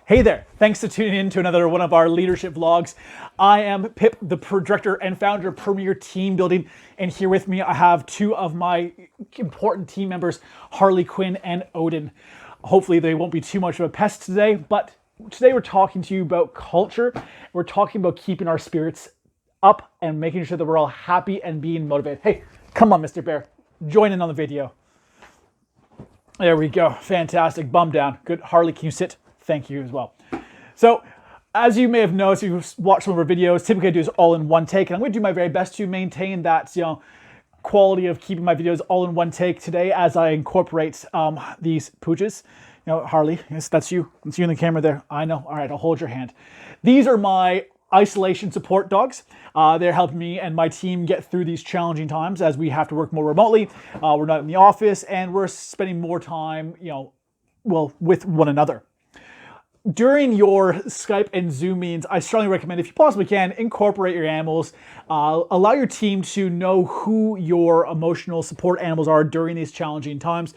Hey there, thanks for tuning in to another one of our leadership vlogs. I am Pip, the director and founder of Premier Team Building, and here with me I have two of my important team members, Harley Quinn and Odin. Hopefully they won't be too much of a pest today, but today we're talking to you about culture. We're talking about keeping our spirits up and making sure that we're all happy and being motivated. Hey, come on, Mr. Bear, join in on the video. There we go, fantastic, bum down. Good, Harley, can you sit? Thank you as well. So, as you may have noticed, if you've watched some of our videos, typically I do this all in one take, and I'm going to do my very best to maintain that, quality of keeping my videos all in one take today as I incorporate these pooches. Harley, yes, that's you. It's you in the camera there. I know. All right, I'll hold your hand. These are my isolation support dogs. They're helping me and my team get through these challenging times as we have to work more remotely. We're not in the office, and we're spending more time, with one another. During your Skype and Zoom meetings, I strongly recommend, if you possibly can, incorporate your animals. Allow your team to know who your emotional support animals are during these challenging times.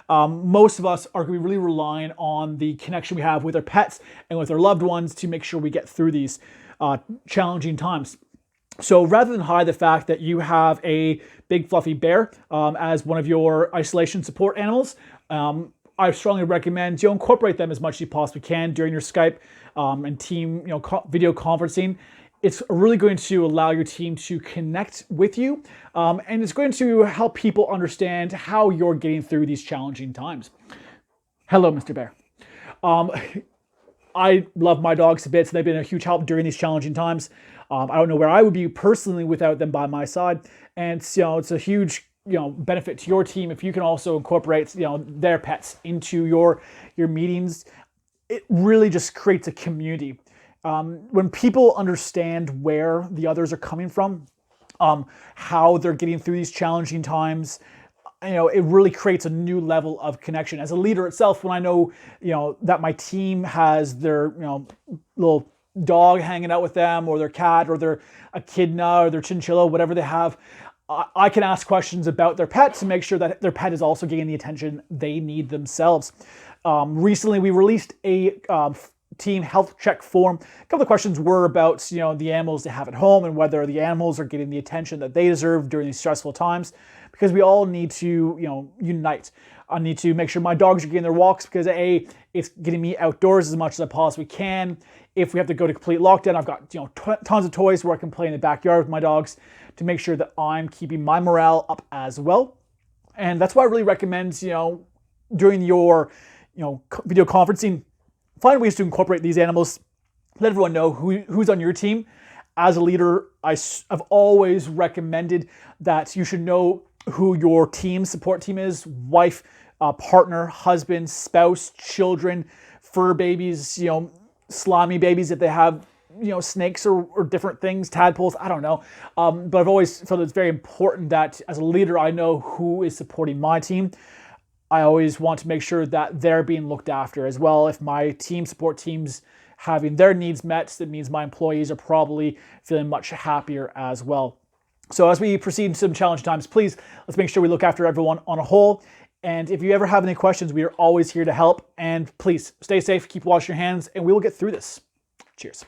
Most of us are going to be really relying on the connection we have with our pets and with our loved ones to make sure we get through these challenging times. So rather than hide the fact that you have a big fluffy bear as one of your isolation support animals, I strongly recommend you incorporate them as much as you possibly can during your Skype and team video conferencing. It's really going to allow your team to connect with you, and it's going to help people understand how you're getting through these challenging times. Hello, Mr. Bear. I love my dogs to bits. They've been a huge help during these challenging times. I don't know where I would be personally without them by my side, and it's a huge benefit to your team if you can also incorporate their pets into your meetings. It really just creates a community. When people understand where the others are coming from, how they're getting through these challenging times, it really creates a new level of connection. As a leader itself, when I know that my team has their little dog hanging out with them, or their cat, or their echidna, or their chinchilla, whatever they have, I can ask questions about their pets to make sure that their pet is also getting the attention they need themselves. Recently, we released a team health check form. A couple of questions were about the animals they have at home and whether the animals are getting the attention that they deserve during these stressful times, because we all need to unite. I need to make sure my dogs are getting their walks because it's getting me outdoors as much as I possibly can. If we have to go to complete lockdown, I've got tons of toys where I can play in the backyard with my dogs to make sure that I'm keeping my morale up as well. And that's why I really recommend during your video conferencing, find ways to incorporate these animals. Let everyone know who's on your team. As a leader, I've always recommended that you should know who your support team is: wife, partner, husband, spouse, children, fur babies, slimy babies if they have snakes or different things, tadpoles, I don't know. But I've always felt it's very important that as a leader, I know who is supporting my team. I always want to make sure that they're being looked after as well. If my support team's having their needs met, that means my employees are probably feeling much happier as well. So as we proceed into some challenging times, please, let's make sure we look after everyone on a whole. And if you ever have any questions, we are always here to help. And please stay safe, keep washing your hands, and we will get through this. Cheers.